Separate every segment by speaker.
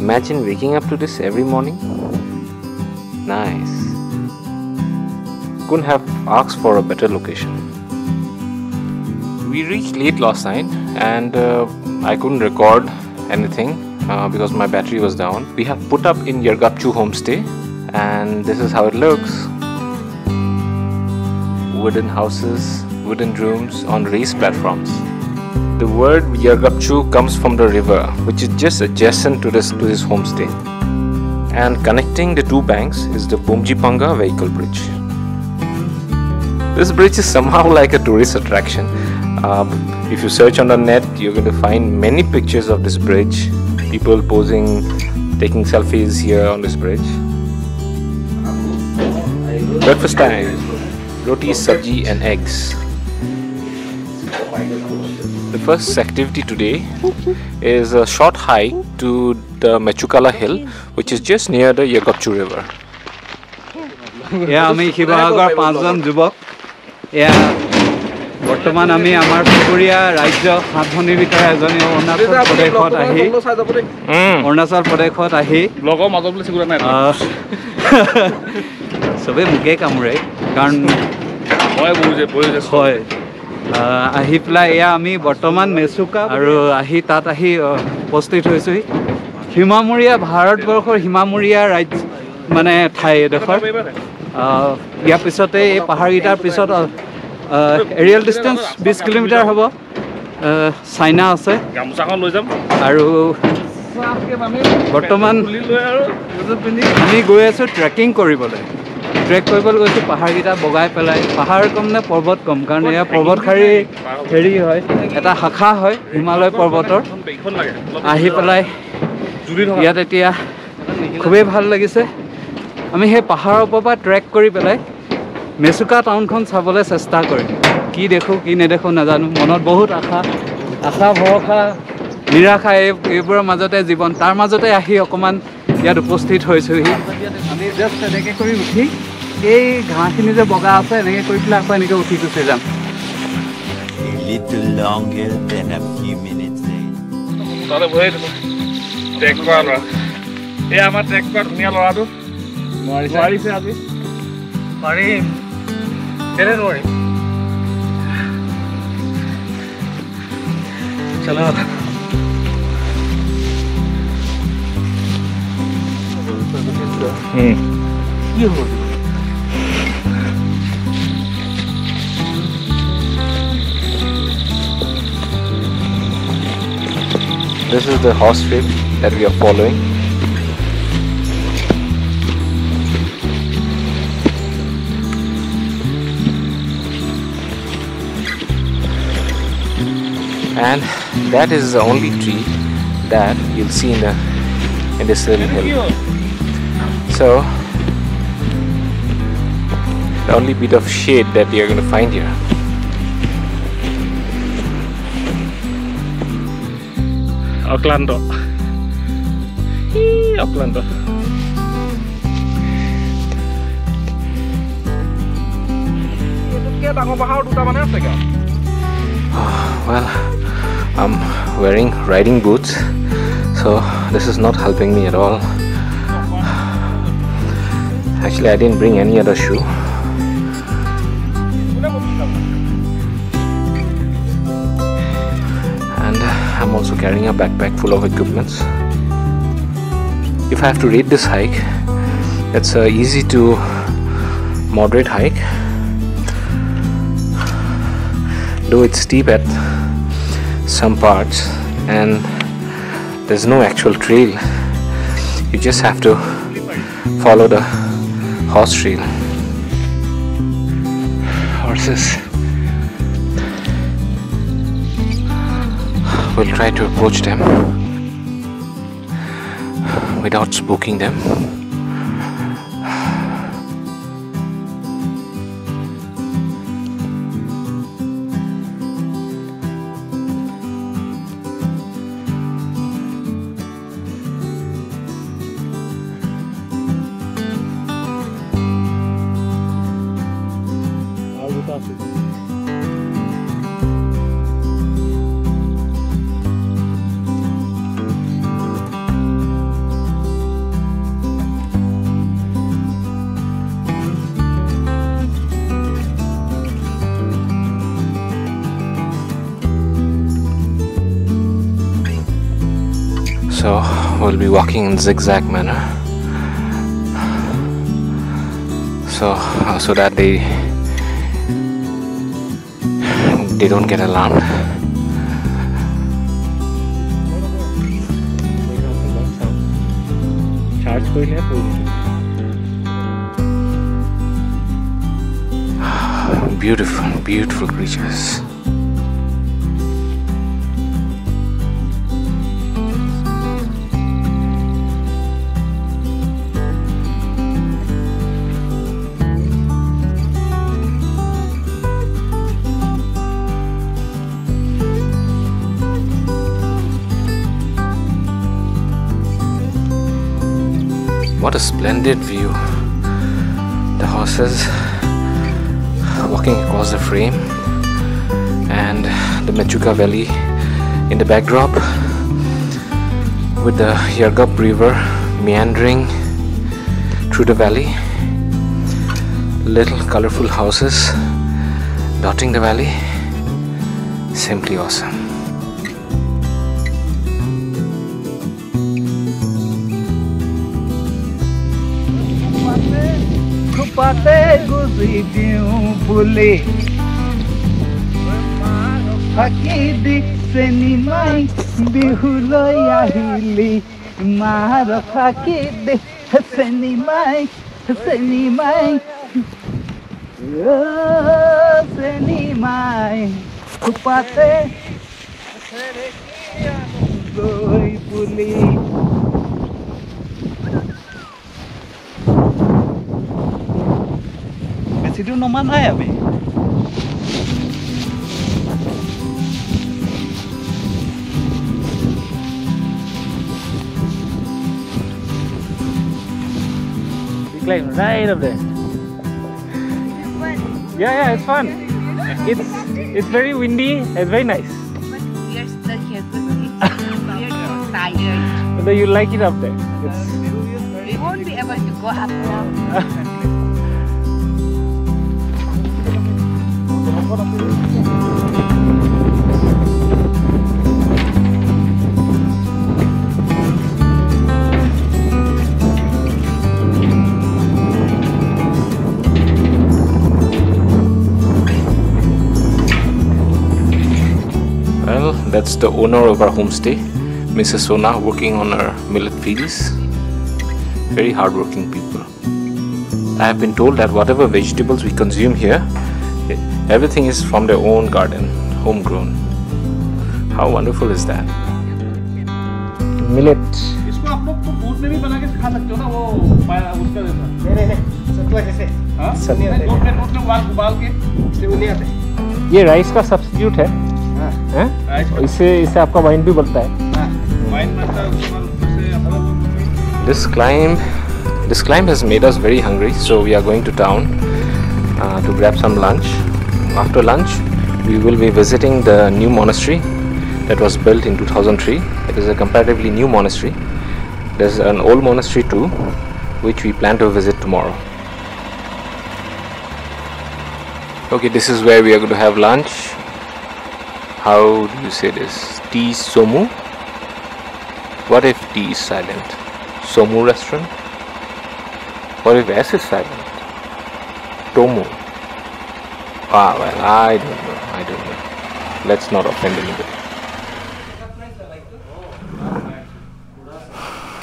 Speaker 1: imagine waking up to this every morning? Nice. Couldn't have asked for a better location. We reached late last night and I couldn't record anything because my battery was down. We have put up in Yergapchu homestay and this is how it looks. Wooden houses, wooden rooms on raised platforms. The word Yergapchu comes from the river, which is just adjacent to this homestay. And connecting the two banks is the Bomjipanga vehicle bridge. This bridge is somehow like a tourist attraction. If you search on the net, you're going to find many pictures of this bridge. People posing, taking selfies here on this bridge. Breakfast time. Roti, sabji and eggs. The first activity today is a short hike to the Mechukala hill, which is just near the Yergapchu river.
Speaker 2: Yeah, আমি শিৱসাগৰ পাঁচজন যুৱক এয়া বৰ্তমান আমি আমাৰ পুৰীয়া ৰাজ্য সাতভনীৰ ভিতৰত এজনী অৰুণাচল প্ৰদেশত আহি ব্লগৰ মাজত বুলি চিগুৰা নাই সবে মুখে কামুৰে কাৰণ হয় হয় আহি পেলাই এয়া আমি বৰ্তমান মেচুকা আৰু আহি তাত আহি উপস্থিত হৈছোহি হিমামূৰীয়া ভাৰতবৰ্ষৰ হিমামূৰীয়া ৰাজ্য মানে ঠাই এডোখৰ ইয়াৰ পিছতে এই পাহাৰকেইটাৰ পিছত এৰিয়েল ডিষ্টেঞ্চ 20 কিলোমিটাৰ হ'ব চাইনা আছে গামোচাখন লৈ যাম আৰু বৰ্তমান আমি গৈ আছোঁ ট্ৰেকিং কৰিবলৈ গৈছোঁ পাহাৰকেইটা বগাই পেলাই পাহাৰ কম নে পৰ্বত কম কাৰণ এয়া পৰ্বতশাৰী হেৰি হয় এটা শাখা হয় হিমালয় পৰ্বতৰ আহি পেলাই ইয়াত এতিয়া খুবেই ভাল লাগিছে আমি সেই পাহাৰৰ ওপৰৰ ট্ৰেক কৰি পেলাই মেচুকা টাউনখন চাবলৈ চেষ্টা কৰিম কি দেখোঁ কি নেদেখোঁ নাজানো মনত বহুত আশা ভৰসা নিৰাশা এইবোৰৰ মাজতে জীৱন তাৰ মাজতে আহি অকণমান ইয়াত উপস্থিত হৈছোহি আমি জাষ্ট এনেকৈ কৰি উঠি এই ঘাঁহখিনি যে বগা আছে এনেকৈ কৰি পেলাই আকৌ এনেকৈ উঠি গুচি যাম এই আমাৰ ট্ৰেক কৰা ধুনীয়া ল'ৰাটো নোৱাৰিছে আজি পাৰিম কেলে নোৱাৰিম চলো কি হ'ল
Speaker 1: This is the horse trail that we are following. And that is the only tree that you'll see in this little hill. So the only bit of shade that you're going to find here.
Speaker 2: Auckland.
Speaker 1: Well, I'm wearing riding boots, so this is not helping me at all. Actually, I didn't bring any other shoe. And I'm also carrying a backpack full of equipments. If I have to rate this hike, it's a easy to moderate hike. Though it's steep at some parts and there's no actual trail, you just have to follow the horse trail. Horses. We'll try to approach them without spooking them. So we'll be walking in zigzag manner, so that they don't get alarmed. Beautiful, beautiful creatures. What a splendid view. The horses walking across the frame and the Mechuca Valley in the backdrop with the Yargup River meandering through the valley. Little colorful houses dotting the valley. Simply awesome.
Speaker 2: Pate guzi diu bule Haki dik seni mai bihuloi ahili Mara haki dik seni mai seni mai Kupate guzi bule Itu nomor saya be. Climb right up there. Yeah, it's fun. It's very windy. It's very nice.
Speaker 3: But we are stuck here because we are tired.
Speaker 2: But you like it up there.
Speaker 3: We won't be able to go up now.
Speaker 1: Well, that's the owner of our homestay, Mrs. Sona, working on our millet fields. Very hardworking people. I have been told that whatever vegetables we consume here, everything is from their own garden, homegrown. How wonderful is that? Millet.
Speaker 4: इसको आप लोग तो दूध में भी बना के खा सकते हो ना, वो उसका जैसा। नहीं सत्तू ऐसे। हाँ? दूध में उबाल के नहीं आते।
Speaker 2: ये राइस का सब्स्टिट्यूट है। हाँ? इससे आपका वाइन भी बनता है।
Speaker 4: हाँ, वाइन बनता है उससे अपना।
Speaker 1: This climb has made us very hungry, so we are going to town to grab some lunch. After lunch, we will be visiting the new monastery that was built in 2003. It is a comparatively new monastery. There's an old monastery too, which we plan to visit tomorrow. Okay, this is where we are going to have lunch. How do you say this? T Somu? What if T is silent? Somu restaurant? What if S is silent? Tomu? Ah, well, I don't know. Let's not offend anybody.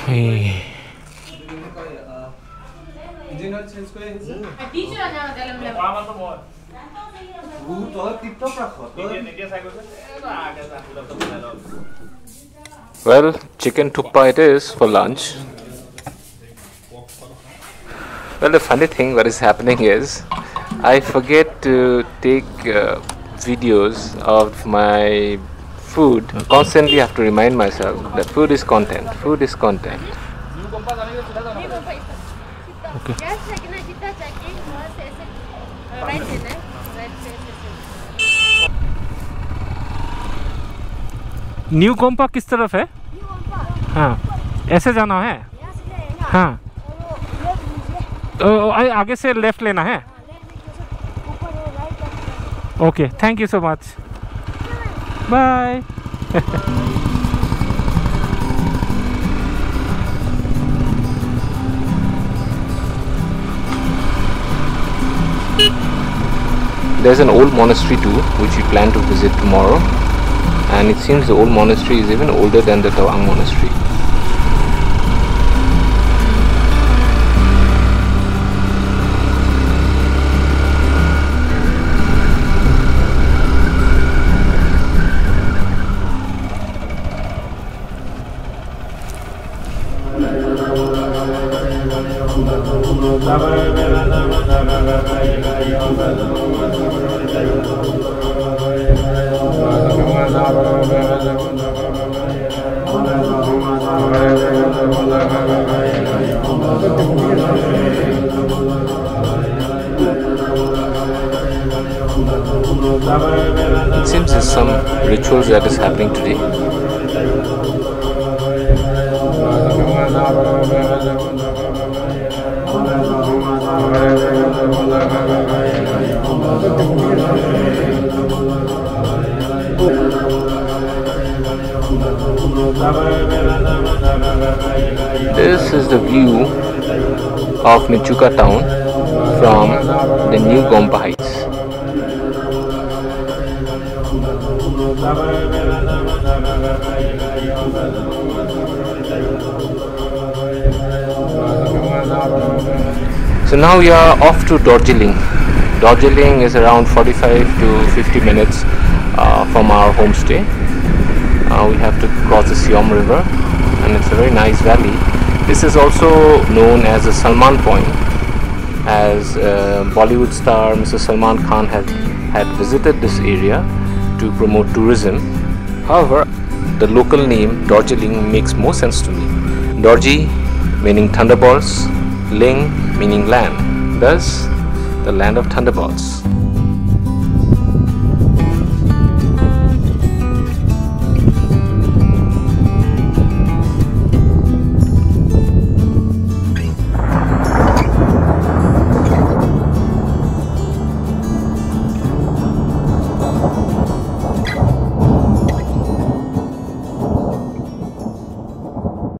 Speaker 1: Hey. Well, chicken thukpa it is for lunch. Well, the funny thing what is happening is I forget to take videos of my food. Constantly have to remind myself that food is content. Food is content. Okay.
Speaker 2: New कोम्पा किस तरफ है? हाँ, ऐसे जाना है? हाँ, तो आगे से लेफ्ट लेना है? Okay, thank you so much, bye.
Speaker 1: There's an old monastery too, which we plan to visit tomorrow, and it seems the old monastery is even older than the Tawang monastery. It seems there's some rituals that is happening today. This is the view of Mechuka town from the new Gompa Heights. So now we are off to Darjeeling. Darjeeling is around 45 to 50 minutes from our homestay. We have to cross the Siam River, and it's a very nice valley. This is also known as the Salman Point, as Bollywood star Mr. Salman Khan had visited this area to promote tourism. However, the local name Darjeeling makes more sense to me. Dorji meaning thunderbolts, Ling meaning land, thus the land of thunderbolts.